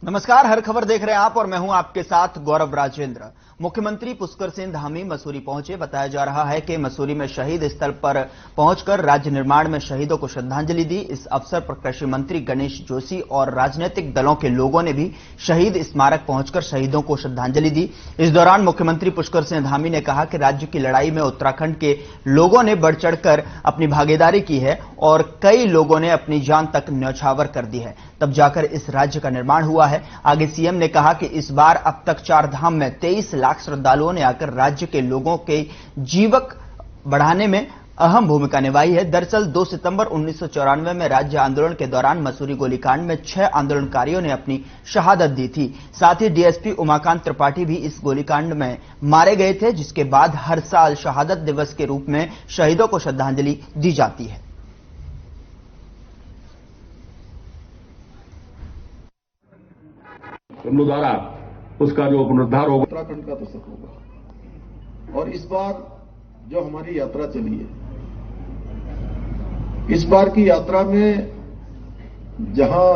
नमस्कार, हर खबर देख रहे हैं आप और मैं हूं आपके साथ गौरव राजेंद्र। मुख्यमंत्री पुष्कर सिंह धामी मसूरी पहुंचे। बताया जा रहा है कि मसूरी में शहीद स्थल पर पहुंचकर राज्य निर्माण में शहीदों को श्रद्धांजलि दी। इस अवसर पर कृषि मंत्री गणेश जोशी और राजनीतिक दलों के लोगों ने भी शहीद स्मारक पहुंचकर शहीदों को श्रद्धांजलि दी। इस दौरान मुख्यमंत्री पुष्कर सिंह धामी ने कहा कि राज्य की लड़ाई में उत्तराखंड के लोगों ने बढ़ चढ़कर अपनी भागीदारी की है और कई लोगों ने अपनी जान तक न्यौछावर कर दी है, तब जाकर इस राज्य का निर्माण हुआ है। आगे सीएम ने कहा कि इस बार अब तक 4 धाम में 23 लाख श्रद्धालुओं ने आकर राज्य के लोगों के जीवक बढ़ाने में अहम भूमिका निभाई है। दरअसल 2 सितंबर 1994 में राज्य आंदोलन के दौरान मसूरी गोलीकांड में 6 आंदोलनकारियों ने अपनी शहादत दी थी। साथ ही डीएसपी उमाकांत त्रिपाठी भी इस गोलीकांड में मारे गए थे, जिसके बाद हर साल शहादत दिवस के रूप में शहीदों को श्रद्धांजलि दी जाती है। हम लोग द्वारा उसका जो पुनरुद्धार होगा, उत्तराखंड का दशक होगा। और इस बार जो हमारी यात्रा चली है, इस बार की यात्रा में जहां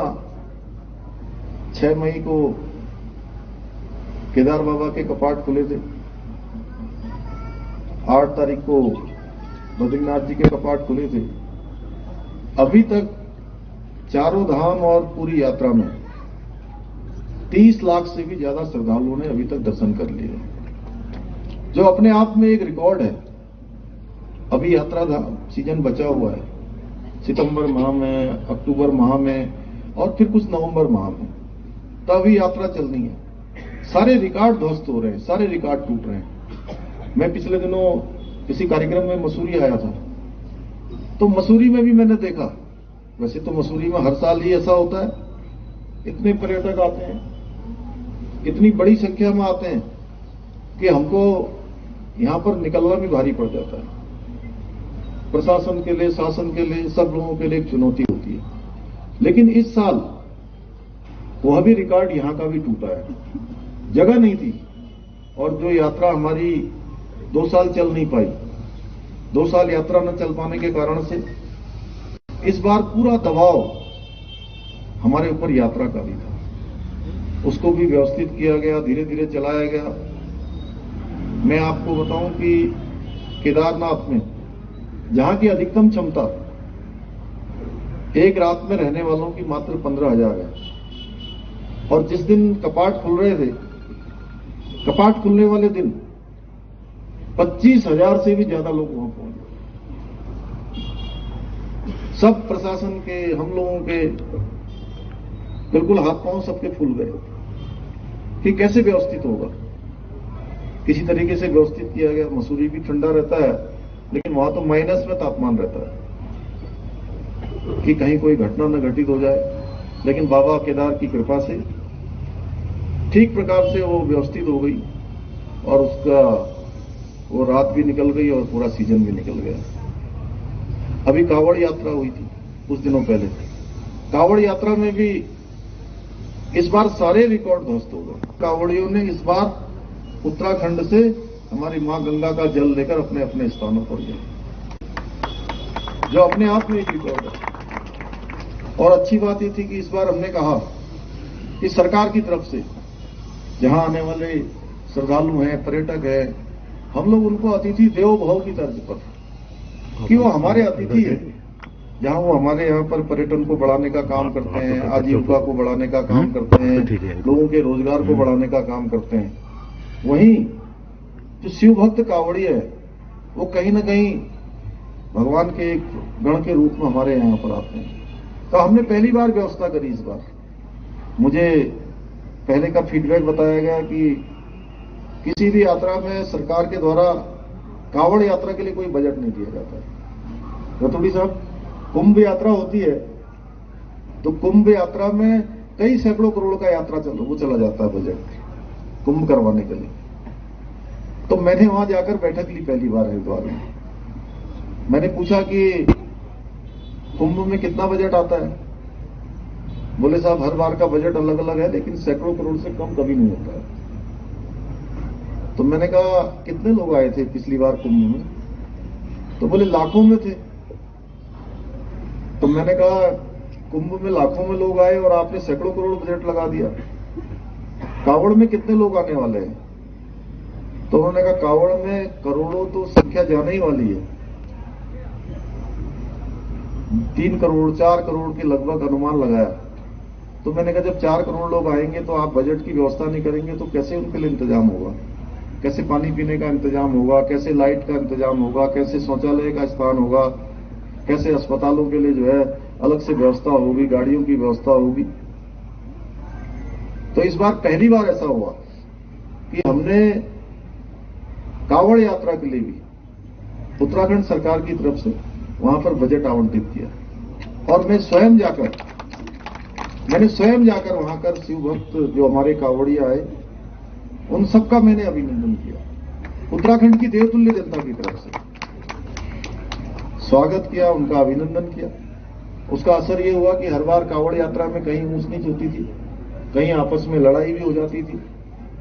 6 मई को केदार बाबा के कपाट खुले थे, 8 तारीख को बद्रीनाथ जी के कपाट खुले थे, अभी तक चारों धाम और पूरी यात्रा में 30 लाख से भी ज्यादा श्रद्धालुओं ने अभी तक दर्शन कर लिए, जो अपने आप में एक रिकॉर्ड है। अभी यात्रा सीजन बचा हुआ है, सितंबर माह में, अक्टूबर माह में और फिर कुछ नवंबर माह में, तभी यात्रा चलनी है। सारे रिकॉर्ड ध्वस्त हो रहे हैं, सारे रिकॉर्ड टूट रहे हैं। मैं पिछले दिनों किसी कार्यक्रम में मसूरी आया था, तो मसूरी में भी मैंने देखा, वैसे तो मसूरी में हर साल ही ऐसा होता है, इतने पर्यटक आते हैं, इतनी बड़ी संख्या में आते हैं कि हमको यहां पर निकलना भी भारी पड़ जाता है। प्रशासन के लिए, शासन के लिए, सब लोगों के लिए एक चुनौती होती है। लेकिन इस साल वह भी रिकॉर्ड यहां का भी टूटा है। जगह नहीं थी, और जो यात्रा हमारी 2 साल चल नहीं पाई, 2 साल यात्रा न चल पाने के कारण से इस बार पूरा दबाव हमारे ऊपर यात्रा का भी था। उसको भी व्यवस्थित किया गया, धीरे धीरे चलाया गया। मैं आपको बताऊं कि केदारनाथ में जहां की अधिकतम क्षमता एक रात में रहने वालों की मात्र 15,000 है, और जिस दिन कपाट खुल रहे थे, कपाट खुलने वाले दिन 25,000 से भी ज्यादा लोग वहां पहुंचे। सब प्रशासन के, हम लोगों के बिल्कुल हाथ पांव सबके फूल गए कि कैसे व्यवस्थित होगा। किसी तरीके से व्यवस्थित किया गया। मसूरी भी ठंडा रहता है, लेकिन वहां तो माइनस में तापमान रहता है कि कहीं कोई घटना न घटित हो जाए। लेकिन बाबा केदार की कृपा से ठीक प्रकार से वो व्यवस्थित हो गई, और उसका वो रात भी निकल गई और पूरा सीजन भी निकल गया। अभी कांवड़ यात्रा हुई थी कुछ दिनों पहले, कांवड़ यात्रा में भी इस बार सारे रिकॉर्ड ध्वस्त हो गए। कांवड़ियों ने इस बार उत्तराखंड से हमारी मां गंगा का जल लेकर अपने अपने स्थानों पर गए, जो अपने आप में एक रिकॉर्ड है। और अच्छी बात ये थी कि इस बार हमने कहा कि सरकार की तरफ से जहां आने वाले श्रद्धालु हैं, पर्यटक हैं, हम लोग उनको अतिथि देवो भव की तर्ज पर, कि वो हमारे अतिथि है। जहां वो हमारे यहाँ पर पर्यटन को बढ़ाने का काम करते हैं, आजीविका को बढ़ाने का काम करते हैं, लोगों के रोजगार को बढ़ाने का काम करते हैं, वहीं जो शिव भक्त कांवड़िए है, वो कहीं न कहीं भगवान के एक गण के रूप में हमारे यहाँ पर आते हैं। तो हमने पहली बार व्यवस्था करी इस बार। मुझे पहले का फीडबैक बताया गया कि किसी भी यात्रा में सरकार के द्वारा कांवड़ यात्रा के लिए कोई बजट नहीं दिया जाता है। रतौड़ी साहब, कुंभ यात्रा होती है तो कुंभ यात्रा में कई सैकड़ों करोड़ का यात्रा वो चला जाता है बजट कुंभ करवाने के लिए। तो मैंने वहां जाकर बैठक ली पहली बार हरिद्वार में। मैंने पूछा कि कुंभ में कितना बजट आता है। बोले साहब, हर बार का बजट अलग अलग है, लेकिन सैकड़ों करोड़ से कम कभी नहीं होता है। तो मैंने कहा कितने लोग आए थे पिछली बार कुंभ में? तो बोले लाखों में थे। तो मैंने कहा कुंभ में लाखों में लोग आए और आपने सैकड़ों करोड़ बजट लगा दिया। कावड़ में कितने लोग आने वाले हैं? तो उन्होंने कहा कावड़ में करोड़ों तो संख्या जाने ही वाली है, 3 करोड़ 4 करोड़ के लगभग अनुमान लगाया। तो मैंने कहा जब 4 करोड़ लोग आएंगे तो आप बजट की व्यवस्था नहीं करेंगे तो कैसे उनके लिए इंतजाम होगा, कैसे पानी पीने का इंतजाम होगा, कैसे लाइट का इंतजाम होगा, कैसे शौचालय का स्थान होगा, कैसे अस्पतालों के लिए जो है अलग से व्यवस्था होगी, गाड़ियों की व्यवस्था होगी। तो इस बार पहली बार ऐसा हुआ कि हमने कावड़ यात्रा के लिए भी उत्तराखंड सरकार की तरफ से वहां पर बजट आवंटित किया और मैंने स्वयं जाकर वहां कर शिव भक्त जो हमारे कावड़िया आए उन सबका मैंने अभिनंदन किया। उत्तराखंड की देवतुल्य जनता की तरफ से स्वागत किया, उनका अभिनंदन किया। उसका असर यह हुआ कि हर बार कावड़ यात्रा में कहीं ऊंच नीच होती थी, कहीं आपस में लड़ाई भी हो जाती थी,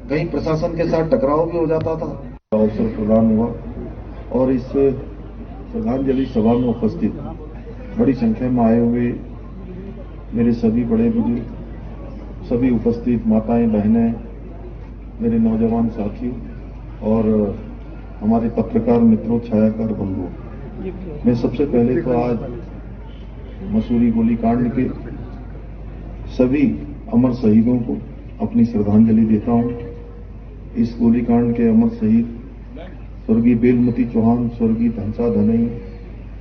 कहीं प्रशासन के साथ टकराव भी हो जाता था। अवसर प्रदान हुआ और इस श्रद्धांजलि सभा में उपस्थित बड़ी संख्या में आए हुए मेरे सभी बड़े बुजुर्ग, सभी उपस्थित माताएं बहनें, मेरे नौजवान साथियों और हमारे पत्रकार मित्रों, छायाकार बंधुओं, मैं सबसे पहले तो आज मसूरी गोलीकांड के सभी अमर शहीदों को अपनी श्रद्धांजलि देता हूं। इस गोलीकांड के अमर शहीद स्वर्गीय बेलमती चौहान, स्वर्गीय धनसा धनई,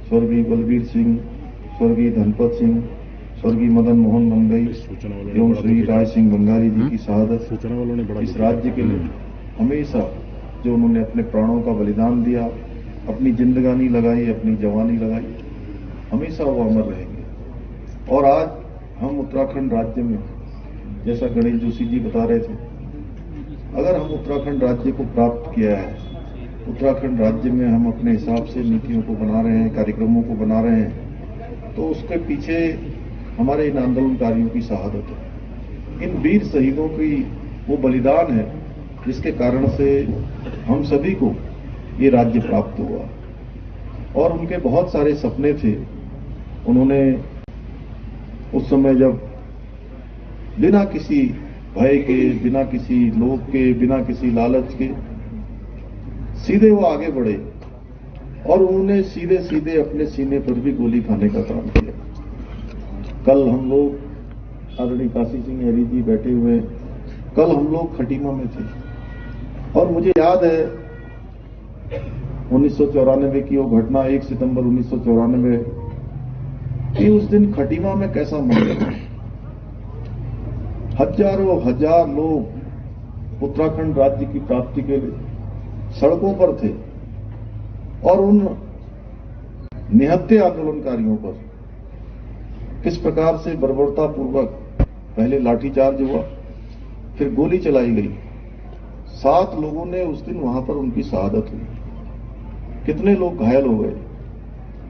स्वर्गीय बलबीर सिंह, स्वर्गीय धनपत सिंह, स्वर्गीय मदन मोहन मंगई एवं श्री राय सिंह बंगारी जी की शहादत इस राज्य के लिए हमेशा जो उन्होंने अपने प्राणों का बलिदान दिया, अपनी जिंदगानी लगाई, अपनी जवानी लगाई, हमेशा वो अमर रहेंगे। और आज हम उत्तराखंड राज्य में, जैसा गणेश जोशी जी बता रहे थे, अगर हम उत्तराखंड राज्य को प्राप्त किया है, उत्तराखंड राज्य में हम अपने हिसाब से नीतियों को बना रहे हैं, कार्यक्रमों को बना रहे हैं, तो उसके पीछे हमारे इन आंदोलनकारियों की शहादत है, इन वीर शहीदों की वो बलिदान है जिसके कारण से हम सभी को ये राज्य प्राप्त हुआ। और उनके बहुत सारे सपने थे। उन्होंने उस समय जब बिना किसी भय के, बिना किसी लोभ के, बिना किसी लालच के सीधे वो आगे बढ़े और उन्होंने सीधे सीधे अपने सीने पर भी गोली खाने का काम किया। कल हम लोग, आदरणीय काशी सिंह हरी जी बैठे हुए, कल हम लोग खटीमा में थे और मुझे याद है 1994 की वो घटना, 1 सितंबर 1994 कि उस दिन खटीमा में कैसा माहौल, हजारों हजार लोग उत्तराखंड राज्य की प्राप्ति के लिए सड़कों पर थे और उन निहत्थे आंदोलनकारियों पर किस प्रकार से बर्बरतापूर्वक पहले लाठीचार्ज हुआ, फिर गोली चलाई गई। 7 लोगों ने उस दिन वहां पर उनकी शहादत हुई। कितने लोग घायल हो गए,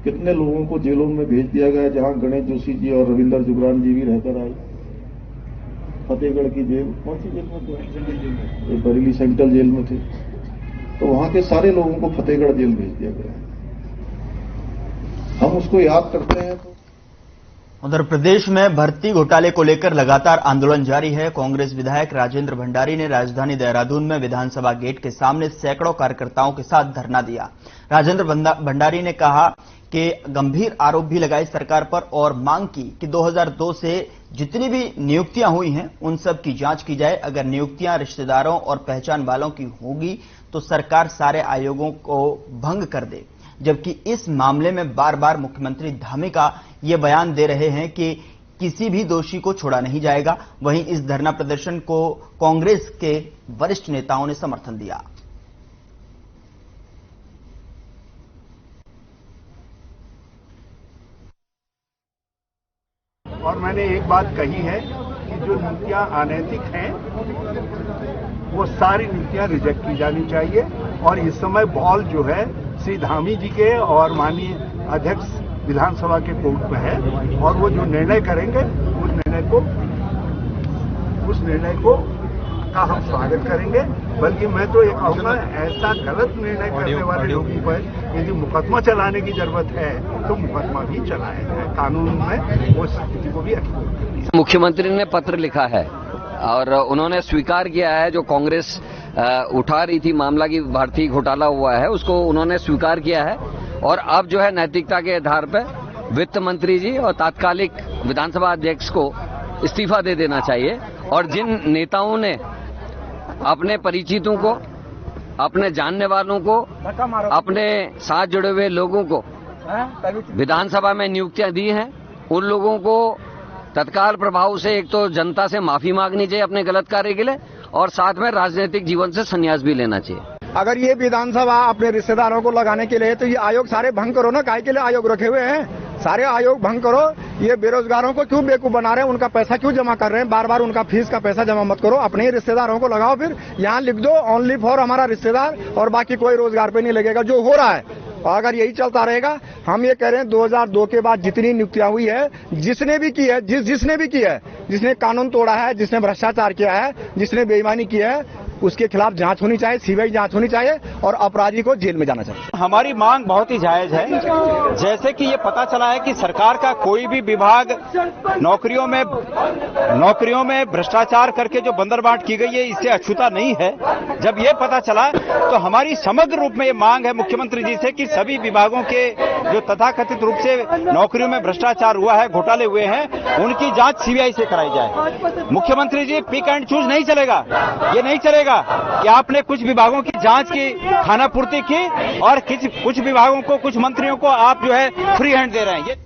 कितने लोगों को जेलों में भेज दिया गया, जहां गणेश जोशी जी और रविंदर जुगरान जी भी रहकर आए। फतेहगढ़ की जेल, कौन सी जेल में थे? बरेली सेंट्रल जेल में थे। तो वहां के सारे लोगों को फतेहगढ़ जेल भेज दिया गया। हम उसको याद करते हैं। तो उधर प्रदेश में भर्ती घोटाले को लेकर लगातार आंदोलन जारी है। कांग्रेस विधायक राजेंद्र भंडारी ने राजधानी देहरादून में विधानसभा गेट के सामने सैकड़ों कार्यकर्ताओं के साथ धरना दिया। राजेंद्र भंडारी ने कहा कि गंभीर आरोप भी लगाए सरकार पर और मांग की कि 2002 से जितनी भी नियुक्तियां हुई हैं उन सब की जांच की जाए। अगर नियुक्तियां रिश्तेदारों और पहचान वालों की होगी तो सरकार सारे आयोगों को भंग कर दे। जबकि इस मामले में बार बार मुख्यमंत्री धामी ये बयान दे रहे हैं कि किसी भी दोषी को छोड़ा नहीं जाएगा। वहीं इस धरना प्रदर्शन को कांग्रेस के वरिष्ठ नेताओं ने समर्थन दिया। और मैंने एक बात कही है कि जो नीतियां अनैतिक हैं वो सारी नीतियां रिजेक्ट की जानी चाहिए। और इस समय बॉल जो है श्री धामी जी के और माननीय अध्यक्ष विधानसभा के कोर्ट में है और वो जो निर्णय करेंगे उस निर्णय को का हम स्वागत करेंगे। बल्कि मैं तो ये कहूँगा, ऐसा गलत निर्णय करने वाले लोगों पर यदि मुकदमा चलाने की जरूरत है तो मुकदमा भी चलाया जाए, कानून में वो स्थिति को भी। मुख्यमंत्री ने पत्र लिखा है और उन्होंने स्वीकार किया है जो कांग्रेस उठा रही थी मामला की भर्ती घोटाला हुआ है उसको उन्होंने स्वीकार किया है और अब जो है नैतिकता के आधार पर वित्त मंत्री जी और तात्कालिक विधानसभा अध्यक्ष को इस्तीफा दे देना चाहिए और जिन नेताओं ने अपने परिचितों को, अपने जानने वालों को, अपने साथ जुड़े हुए लोगों को विधानसभा में नियुक्तियां दी हैं, उन लोगों को तत्काल प्रभाव से एक तो जनता से माफी मांगनी चाहिए अपने गलत कार्य के लिए और साथ में राजनीतिक जीवन से संन्यास भी लेना चाहिए। अगर ये विधानसभा अपने रिश्तेदारों को लगाने के लिए तो ये आयोग सारे भंग करो ना, काहे के लिए आयोग रखे हुए हैं? सारे आयोग भंग करो। ये बेरोजगारों को क्यों बेवकूफ बना रहे हैं? उनका पैसा क्यों जमा कर रहे हैं? बार बार उनका फीस का पैसा जमा मत करो, अपने ही रिश्तेदारों को लगाओ। फिर यहाँ लिख दो ओनली फॉर हमारा रिश्तेदार और बाकी कोई रोजगार पे नहीं लगेगा, जो हो रहा है। और अगर यही चलता रहेगा, हम ये कह रहे हैं 2002 के बाद जितनी नियुक्तियां हुई है, जिसने भी की है, जिसने भी की है, जिसने कानून तोड़ा है, जिसने भ्रष्टाचार किया है, जिसने बेईमानी की है, उसके खिलाफ जांच होनी चाहिए, सीबीआई जांच होनी चाहिए और अपराधी को जेल में जाना चाहिए। हमारी मांग बहुत ही जायज है। जैसे कि ये पता चला है कि सरकार का कोई भी विभाग नौकरियों में भ्रष्टाचार करके जो बंदरबांट की गई है इससे अछूता नहीं है। जब ये पता चला तो हमारी समग्र रूप में ये मांग है मुख्यमंत्री जी से कि सभी विभागों के जो तथाकथित रूप से नौकरियों में भ्रष्टाचार हुआ है, घोटाले हुए हैं, उनकी जांच सीबीआई से कराई जाए। मुख्यमंत्री जी पिक एंड चूज नहीं चलेगा। ये नहीं चलेगा कि आपने कुछ विभागों की जांच की, खानापूर्ति की और कुछ विभागों को, कुछ मंत्रियों को आप जो है फ्री हैंड दे रहे हैं।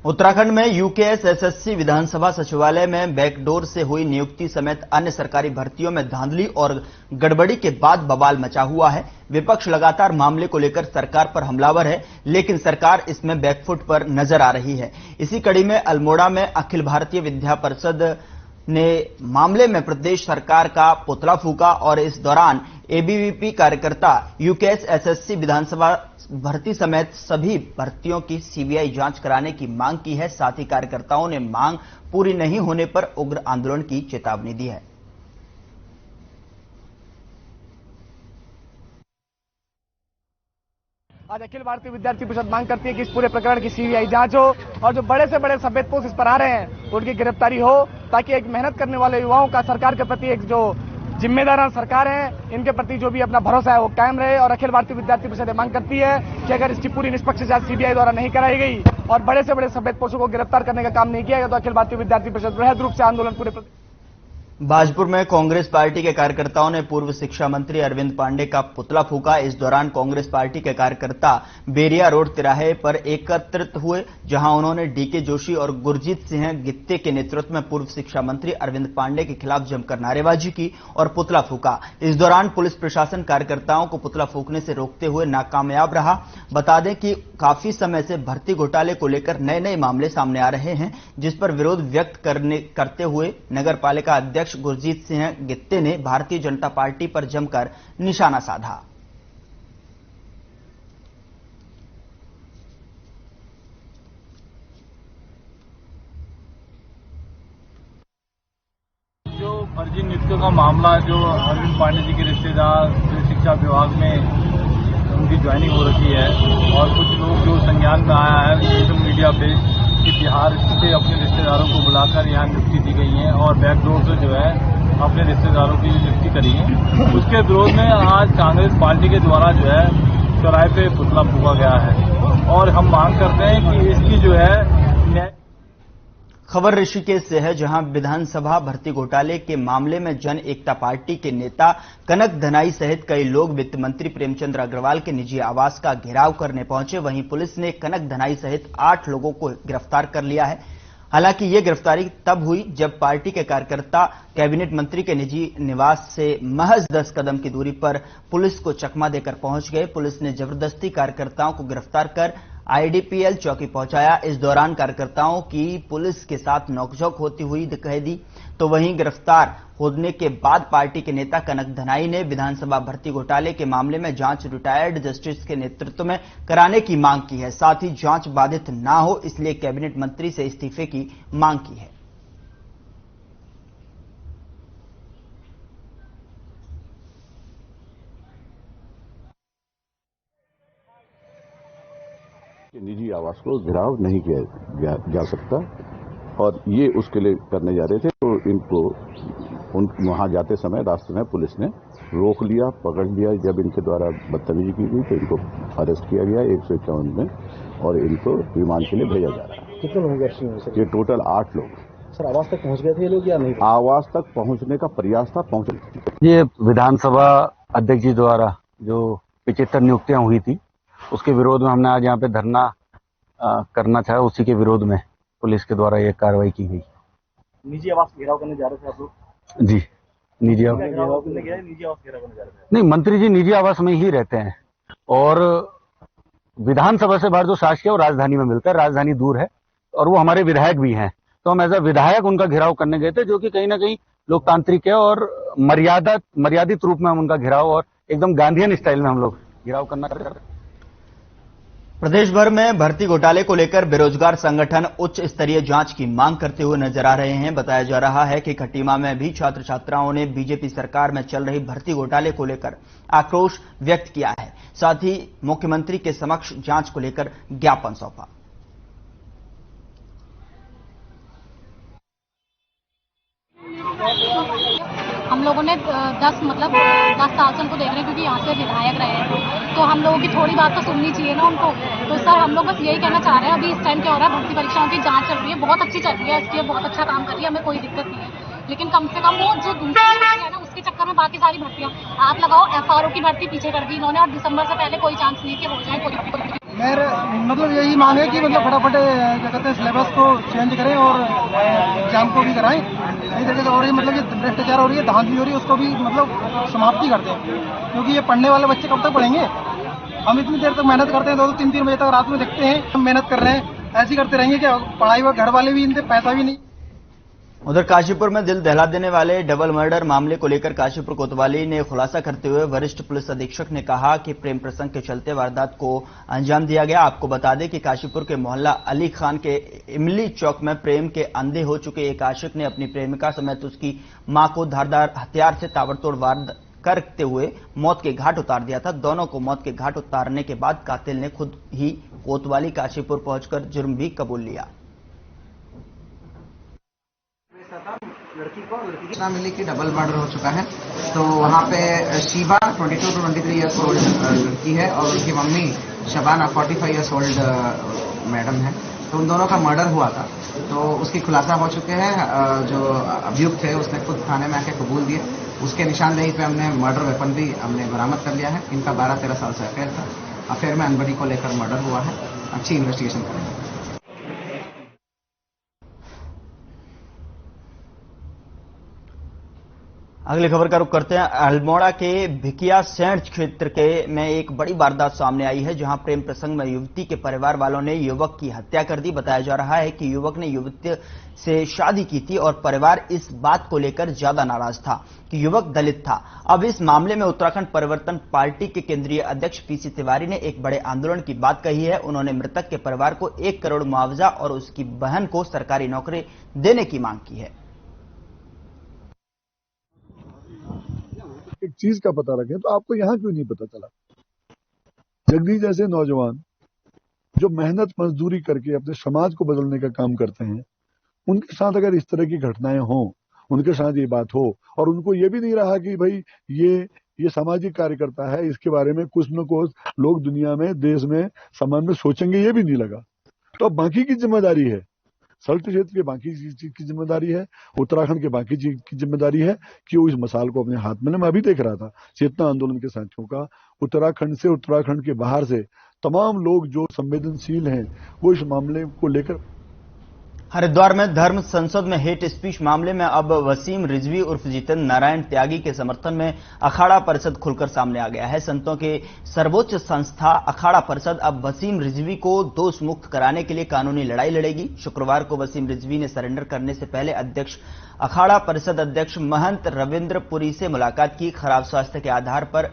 उत्तराखंड में यूकेएस एसएससी विधानसभा सचिवालय में बैकडोर से हुई नियुक्ति समेत अन्य सरकारी भर्तियों में धांधली और गड़बड़ी के बाद बवाल मचा हुआ है। विपक्ष लगातार मामले को लेकर सरकार पर हमलावर है, लेकिन सरकार इसमें बैकफुट पर नजर आ रही है। इसी कड़ी में अल्मोड़ा में अखिल भारतीय विद्या परिषद ने मामले में प्रदेश सरकार का पुतला फूका और इस दौरान एबीवीपी कार्यकर्ता यूकेएस एसएससी विधानसभा भर्ती समेत सभी भर्तियों की सीबीआई जांच कराने की मांग की है। साथ ही कार्यकर्ताओं ने मांग पूरी नहीं होने पर उग्र आंदोलन की चेतावनी दी है। आज अखिल भारतीय विद्यार्थी परिषद मांग करती है कि इस पूरे प्रकरण की सीबीआई जांच हो और जो बड़े से बड़े सफेदपोश इस पर आ रहे हैं उनकी गिरफ्तारी हो, ताकि एक मेहनत करने वाले युवाओं का सरकार के प्रति एक जो जिम्मेदार सरकार है, इनके प्रति जो भी अपना भरोसा है वो कायम रहे। और अखिल भारतीय विद्यार्थी परिषद मांग करती है कि अगर इसकी पूरी निष्पक्ष जांच सीबीआई द्वारा नहीं कराई गई और बड़े से बड़े सफेदपोशों को गिरफ्तार करने का काम नहीं किया गया तो अखिल भारतीय विद्यार्थी परिषद वृहद रूप से आंदोलन पूरे भाजपुर में कांग्रेस पार्टी के कार्यकर्ताओं ने पूर्व शिक्षा मंत्री अरविंद पांडे का पुतला फूका। इस दौरान कांग्रेस पार्टी के कार्यकर्ता बेरिया रोड तिराहे पर एकत्रित हुए, जहां उन्होंने डीके जोशी और गुरजीत सिंह गित्ते के नेतृत्व में पूर्व शिक्षा मंत्री अरविंद पांडे के खिलाफ जमकर नारेबाजी की और पुतला फूका। इस दौरान पुलिस प्रशासन कार्यकर्ताओं को पुतला फूकने से रोकते हुए नाकामयाब रहा। बता दें कि काफी समय से भर्ती घोटाले को लेकर नए नए मामले सामने आ रहे हैं, जिस पर विरोध व्यक्त करते हुए नगर पालिका अध्यक्ष गुरजीत सिंह गित्ते ने भारतीय जनता पार्टी पर जमकर निशाना साधा। जो फर्जी नियुक्तियों का मामला जो अरविंद पांडे जी के रिश्तेदार शिक्षा विभाग में उनकी ज्वाइनिंग हो रखी है और कुछ लोग जो संज्ञान में आया है सोशल मीडिया पे कि बिहार से अपने रिश्तेदारों को बुलाकर यहाँ नियुक्ति दी गई है और बैकडोर से जो है अपने रिश्तेदारों की नियुक्ति करी है। उसके विरोध में आज कांग्रेस पार्टी के द्वारा जो है चौराहे पे पुतला फूका गया है और हम मांग करते हैं कि इसकी जो है न्याय। खबर ऋषिकेश से है, जहां विधानसभा भर्ती घोटाले के मामले में जन एकता पार्टी के नेता कनक धनाई सहित कई लोग वित्त मंत्री प्रेमचंद अग्रवाल के निजी आवास का घेराव करने पहुंचे। वहीं पुलिस ने कनक धनाई सहित 8 लोगों को गिरफ्तार कर लिया है। हालांकि ये गिरफ्तारी तब हुई जब पार्टी के कार्यकर्ता कैबिनेट मंत्री के निजी निवास से महज 10 कदम की दूरी पर पुलिस को चकमा देकर पहुंच गए। पुलिस ने जबरदस्ती कार्यकर्ताओं को गिरफ्तार कर आईडीपीएल चौकी पहुंचाया। इस दौरान कार्यकर्ताओं की पुलिस के साथ नोकझोंक होती हुई दिखाई दी। तो वहीं गिरफ्तार होने के बाद पार्टी के नेता कनक धनाई ने विधानसभा भर्ती घोटाले के मामले में जांच रिटायर्ड जस्टिस के नेतृत्व में कराने की मांग की है। साथ ही जांच बाधित ना हो इसलिए कैबिनेट मंत्री से इस्तीफे की मांग की है। निजी आवास को घेराव नहीं किया जा सकता और ये उसके लिए करने जा रहे थे। तो इनको वहां जाते समय रास्ते में पुलिस ने रोक लिया, पकड़ लिया। जब इनके द्वारा बदतमीजी की गई तो इनको अरेस्ट किया गया 151 में और इनको रिमांड के लिए भेजा जा रहा है। कितने लोग अरेस्ट हुए सर? ये टोटल 8 लोग। सर आवास तक पहुंच गए थे ये लोग या नहीं? आवास तक पहुंचने का प्रयास था, पहुंचे। ये विधानसभा अध्यक्ष जी द्वारा जो 75 नियुक्तियां हुई थी उसके विरोध में हमने आज यहाँ पे धरना करना चाहा। उसी के विरोध में पुलिस के द्वारा ये कार्रवाई की गई। निजी आवास घेराव करने जा रहे थे आप लोग? जी, निजी आवास करने गए, निजी आवास घेराव करने जा रहे थे? नहीं, मंत्री जी निजी आवास में ही रहते हैं और विधानसभा से बाहर जो शासकीय और राजधानी में मिलता है, राजधानी दूर है और वो हमारे विधायक भी हैं, तो हम एज अ विधायक उनका घेराव करने गए थे, जो कि कहीं ना कहीं लोकतांत्रिक है और मर्यादित रूप में हम उनका घेराव और एकदम गांधीयन स्टाइल में हम लोग घेराव करना कर रहे हैं। प्रदेश भर में भर्ती घोटाले को लेकर बेरोजगार संगठन उच्च स्तरीय जांच की मांग करते हुए नजर आ रहे हैं। बताया जा रहा है कि खटीमा में भी छात्र छात्राओं ने बीजेपी सरकार में चल रही भर्ती घोटाले को लेकर आक्रोश व्यक्त किया है। साथ ही मुख्यमंत्री के समक्ष जांच को लेकर ज्ञापन सौंपा। हम लोगों ने 10 साल से उनको देख रहे हैं, क्योंकि यहाँ से विधायक रहे हैं, तो हम लोगों की थोड़ी बात तो सुननी चाहिए ना उनको। तो सर हम लोग बस यही कहना चाह रहे हैं, अभी इस टाइम क्या हो रहा है, भर्ती परीक्षाओं की जांच चल रही है, बहुत अच्छी चल रही है, इसकी बहुत अच्छा काम कर रही है, हमें कोई दिक्कत नहीं है, लेकिन कम से कम वो जो दूसरी भर्ती है ना उसके चक्कर में बाकी सारी भर्तियां आप लगाओ। FRO की भर्ती पीछे कर दी इन्होंने और दिसंबर से पहले कोई चांस नहीं कि हो जाए कोई। मेरा यही मांग है कि फटाफट क्या कहते हैं सिलेबस को चेंज करें और एग्जाम को भी कराएं। इस तरीके से और ये ये भ्रष्टाचार हो रही है, धांधली हो रही है, उसको भी समाप्ति कर दें, क्योंकि ये पढ़ने वाले बच्चे कब तक पढ़ेंगे? हम इतनी देर तक मेहनत करते हैं, 2-3 बजे तक रात में देखते हैं, हम मेहनत कर रहे हैं, ऐसे ही करते रहेंगे क्या? पढ़ाई व घर वाले भी इनसे पैसा भी नहीं। उधर काशीपुर में दिल दहला देने वाले डबल मर्डर मामले को लेकर काशीपुर कोतवाली ने खुलासा करते हुए वरिष्ठ पुलिस अधीक्षक ने कहा कि प्रेम प्रसंग के चलते वारदात को अंजाम दिया गया। आपको बता दें कि काशीपुर के मोहल्ला अली खान के इमली चौक में प्रेम के अंधे हो चुके एक आशिक ने अपनी प्रेमिका समेत उसकी मां को धारदार हथियार से ताबड़तोड़ वार करते हुए मौत के घाट उतार दिया था। दोनों को मौत के घाट उतारने के बाद कातिल ने खुद ही कोतवाली काशीपुर पहुंचकर जुर्म भी कबूल लिया। लड़की को सूचना मिली कि डबल मर्डर हो चुका है, तो वहाँ पे शिवा 22 to 23 ईयर्स ओल्ड लड़की है और उनकी mummy Shabana 45 years old madam है, तो उन दोनों का मर्डर हुआ था। तो उसकी खुलासा हो चुके हैं। जो अभियुक्त है उसने खुद थाने में आके कबूल दिए। उसके निशानदेही पे हमने मर्डर वेपन भी हमने बरामद कर लिया है। इनका 12-13 साल से अफेयर था। अफेयर में अनबड़ी को लेकर मर्डर हुआ है। अच्छी इन्वेस्टिगेशन करेंगे। अगली खबर का रुख करते हैं। अल्मोड़ा के भिकिया सेंट क्षेत्र में एक बड़ी वारदात सामने आई है, जहां प्रेम प्रसंग में युवती के परिवार वालों ने युवक की हत्या कर दी। बताया जा रहा है कि युवक ने युवती से शादी की थी और परिवार इस बात को लेकर ज्यादा नाराज था कि युवक दलित था। अब इस मामले में उत्तराखंड परिवर्तन पार्टी के केंद्रीय अध्यक्ष पीसी तिवारी ने एक बड़े आंदोलन की बात कही है। उन्होंने मृतक के परिवार को 1 करोड़ मुआवजा और उसकी बहन को सरकारी नौकरी देने की मांग की है। एक चीज का पता रखें तो आपको यहां क्यों नहीं पता चला? जगदीश जैसे नौजवान जो मेहनत मजदूरी करके अपने समाज को बदलने का काम करते हैं, उनके साथ अगर इस तरह की घटनाएं हों, उनके साथ ये बात हो और उनको ये भी नहीं रहा कि भाई ये सामाजिक कार्यकर्ता है, इसके बारे में कुछ न कुछ लोग दुनिया में, देश में, समाज में सोचेंगे, ये भी नहीं लगा, तो अब बाकी की जिम्मेदारी है। सल्ट क्षेत्र के बाकी चीज की जिम्मेदारी है, उत्तराखंड के बाकी चीज की जिम्मेदारी है कि वो इस मसाल को अपने हाथ में ले। मैं अभी देख रहा था चेतना आंदोलन के साथियों का, उत्तराखंड से, उत्तराखंड के बाहर से तमाम लोग जो संवेदनशील हैं वो इस मामले को लेकर। हरिद्वार में धर्म संसद में हेट स्पीच मामले में अब वसीम रिजवी उर्फ जितेंद्र नारायण त्यागी के समर्थन में अखाड़ा परिषद खुलकर सामने आ गया है। संतों के सर्वोच्च संस्था अखाड़ा परिषद अब वसीम रिजवी को दोष मुक्त कराने के लिए कानूनी लड़ाई लड़ेगी। शुक्रवार को वसीम रिजवी ने सरेंडर करने से पहले अखाड़ा परिषद अध्यक्ष महंत रविंद्र पुरी से मुलाकात की। खराब स्वास्थ्य के आधार पर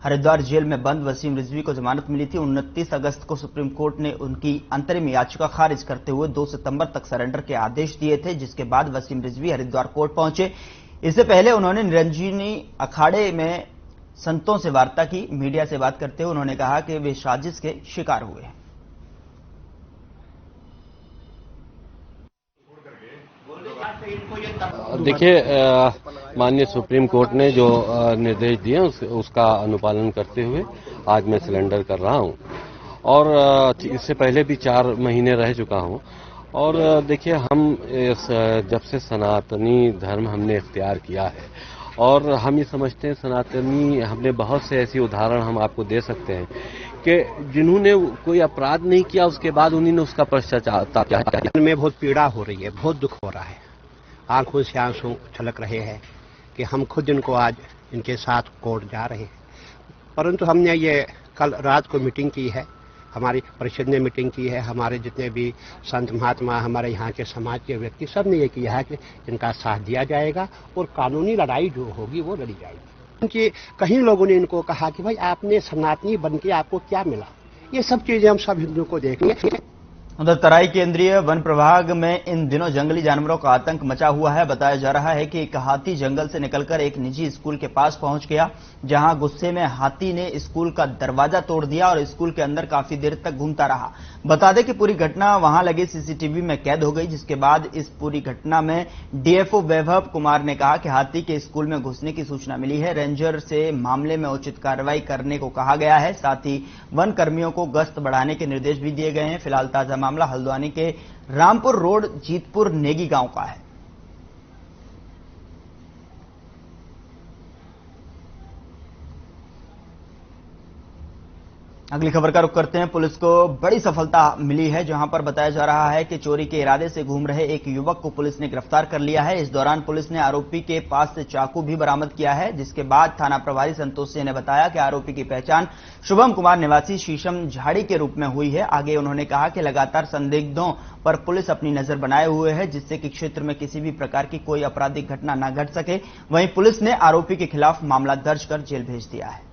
हरिद्वार जेल में बंद वसीम रिजवी को जमानत मिली थी। 29 अगस्त को सुप्रीम कोर्ट ने उनकी अंतरिम याचिका खारिज करते हुए 2 सितंबर तक सरेंडर के आदेश दिए थे, जिसके बाद वसीम रिजवी हरिद्वार कोर्ट पहुंचे। इससे पहले उन्होंने निरंजनी अखाड़े में संतों से वार्ता की। मीडिया से बात करते हुए उन्होंने कहा कि वे साजिश के शिकार हुए हैं। इनको ये देखिए, माननीय सुप्रीम कोर्ट ने जो निर्देश दिए उसका अनुपालन करते हुए आज मैं सिलेंडर कर रहा हूं और इससे पहले भी 4 महीने रह चुका हूं। और देखिए, हम जब से सनातनी धर्म हमने इख्तियार किया है और हम ये समझते हैं सनातनी, हमने बहुत से ऐसी उदाहरण हम आपको दे सकते हैं कि जिन्होंने कोई अपराध नहीं किया उसके बाद उन्होंने उसका पश्चाताप किया। में बहुत पीड़ा हो रही है, बहुत दुख हो रहा है, आंखों से आंसू छलक रहे हैं कि हम खुद इनको आज इनके साथ कोर्ट जा रहे हैं। परंतु हमने ये कल रात को मीटिंग की है, हमारी परिषद ने मीटिंग की है, हमारे जितने भी संत महात्मा, हमारे यहाँ के समाज के व्यक्ति, सब ने ये किया है कि इनका साथ दिया जाएगा और कानूनी लड़ाई जो होगी वो लड़ी जाएगी। क्योंकि कहीं लोगों ने इनको कहा कि भाई आपने सनातनी बन के आपको क्या मिला, ये सब चीजें हम सब हिंदुओं को देखेंगे। उधर तराई केंद्रीय वन प्रभाग में इन दिनों जंगली जानवरों का आतंक मचा हुआ है। बताया जा रहा है कि एक हाथी जंगल से निकलकर एक निजी स्कूल के पास पहुंच गया, जहां गुस्से में हाथी ने स्कूल का दरवाजा तोड़ दिया और स्कूल के अंदर काफी देर तक घूमता रहा। बता दें कि पूरी घटना वहां लगे सीसीटीवी में कैद हो गई, जिसके बाद इस पूरी घटना में डीएफओ वैभव कुमार ने कहा कि हाथी के स्कूल में घुसने की सूचना मिली है। रेंजर से मामले में उचित कार्रवाई करने को कहा गया है। साथ ही वन कर्मियों को गश्त बढ़ाने के निर्देश भी दिए गए हैं। फिलहाल ताजा मामला हल्द्वानी के रामपुर रोड जीतपुर नेगी गांव का है। अगली खबर का रुख करते हैं। पुलिस को बड़ी सफलता मिली है, जहां पर बताया जा रहा है कि चोरी के इरादे से घूम रहे एक युवक को पुलिस ने गिरफ्तार कर लिया है। इस दौरान पुलिस ने आरोपी के पास से चाकू भी बरामद किया है, जिसके बाद थाना प्रभारी संतोष सिंह ने बताया कि आरोपी की पहचान शुभम कुमार निवासी शीशम झाड़ी के रूप में हुई है। आगे उन्होंने कहा कि लगातार संदिग्धों पर पुलिस अपनी नजर बनाए हुए है, जिससे कि क्षेत्र में किसी भी प्रकार की कोई आपराधिक घटना न घट सके। वहीं पुलिस ने आरोपी के खिलाफ मामला दर्ज कर जेल भेज दिया है।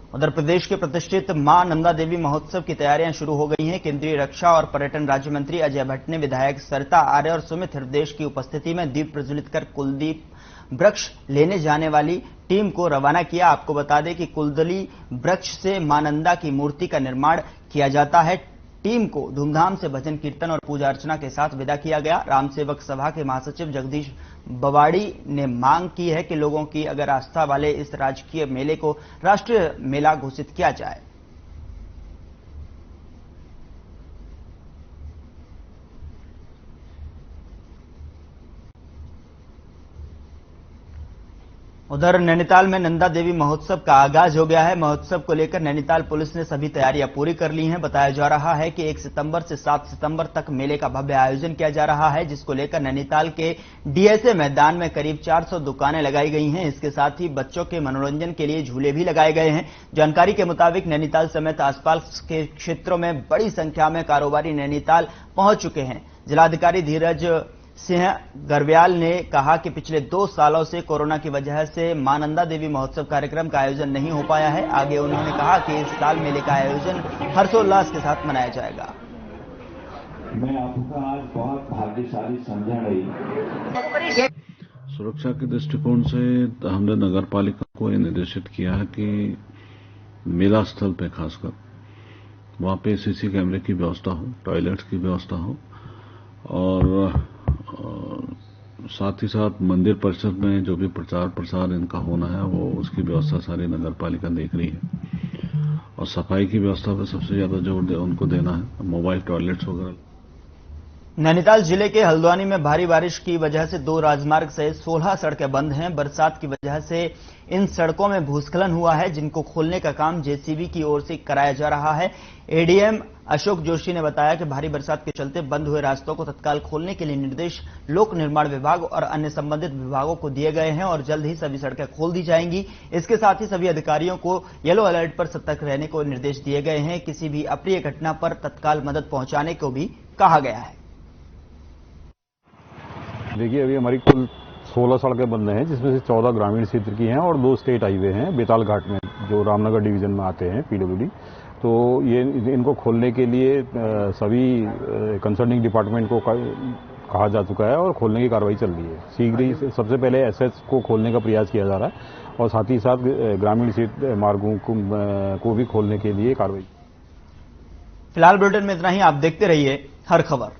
उधर प्रदेश के प्रतिष्ठित मां नंदा देवी महोत्सव की तैयारियां शुरू हो गई हैं। केंद्रीय रक्षा और पर्यटन राज्य मंत्री अजय भट्ट ने विधायक सरिता आर्य और सुमित हृदयेश की उपस्थिति में दीप प्रज्वलित कर कुलदीप वृक्ष लेने जाने वाली टीम को रवाना किया। आपको बता दें कि कुलदली वृक्ष से मां नंदा की मूर्ति का निर्माण किया जाता है। टीम को धूमधाम से भजन कीर्तन और पूजा अर्चना के साथ विदा किया गया। राम सेवक सभा के महासचिव जगदीश बवाड़ी ने मांग की है कि लोगों की अगर आस्था वाले इस राजकीय मेले को राष्ट्रीय मेला घोषित किया जाए। उधर नैनीताल में नंदा देवी महोत्सव का आगाज हो गया है। महोत्सव को लेकर नैनीताल पुलिस ने सभी तैयारियां पूरी कर ली हैं। बताया जा रहा है कि 1 सितंबर से 7 सितंबर तक मेले का भव्य आयोजन किया जा रहा है, जिसको लेकर नैनीताल के डीएसए मैदान में करीब 400 दुकानें लगाई गई हैं। इसके साथ ही बच्चों के मनोरंजन के लिए झूले भी लगाए गए हैं। जानकारी के मुताबिक नैनीताल समेत आसपास के क्षेत्रों में बड़ी संख्या में कारोबारी नैनीताल पहुंच चुके हैं। जिलाधिकारी धीरज सिंह गर्ब्याल ने कहा कि पिछले 2 सालों से कोरोना की वजह से मां नंदा देवी महोत्सव कार्यक्रम का आयोजन नहीं हो पाया है। आगे उन्होंने कहा कि इस साल मेले का आयोजन हर्षोल्लास के साथ मनाया जाएगा। मैं आपका आज बहुत भाग्यशाली समझा रही। सुरक्षा के दृष्टिकोण से हमने नगर पालिका को यह निर्देशित किया है कि मेला स्थल पे खासकर वहां पे सीसी कैमरे की व्यवस्था हो, टॉयलेट्स की व्यवस्था हो और साथ ही साथ मंदिर परिसर में जो भी प्रचार प्रसार इनका होना है वो उसकी व्यवस्था सारी नगर पालिका देख रही है और सफाई की व्यवस्था पर सबसे ज्यादा जोर उनको देना है, मोबाइल टॉयलेट्स वगैरह। नैनीताल जिले के हल्द्वानी में भारी बारिश की वजह से 2 राजमार्ग सहित 16 सड़कें बंद हैं। बरसात की वजह से इन सड़कों में भूस्खलन हुआ है, जिनको खोलने का काम जेसीबी की ओर से कराया जा रहा है। एडीएम अशोक जोशी ने बताया कि भारी बरसात के चलते बंद हुए रास्तों को तत्काल खोलने के लिए निर्देश लोक निर्माण विभाग और अन्य संबंधित विभागों को दिए गए हैं और जल्द ही सभी सड़कें खोल दी जाएंगी। इसके साथ ही सभी अधिकारियों को येलो अलर्ट पर सतर्क रहने को निर्देश दिए गए हैं। किसी भी अप्रिय घटना पर तत्काल मदद पहुंचाने को भी कहा गया है। देखिए, अभी हमारी कुल 16 सड़कें बंद हैं, जिसमें से 14 ग्रामीण क्षेत्र की हैं और 2 स्टेट हाईवे हैं बेताल घाट में, जो रामनगर डिवीजन में आते हैं पीडब्ल्यूडी। तो ये इनको खोलने के लिए सभी कंसर्निंग डिपार्टमेंट को कहा जा चुका है और खोलने की कार्रवाई चल रही है। शीघ्र ही सबसे पहले एसएच को खोलने का प्रयास किया जा रहा है और साथ ही साथ ग्रामीण मार्गों को भी खोलने के लिए कार्रवाई। फिलहाल बुलेटिन में इतना ही। आप देखते रहिए हर खबर।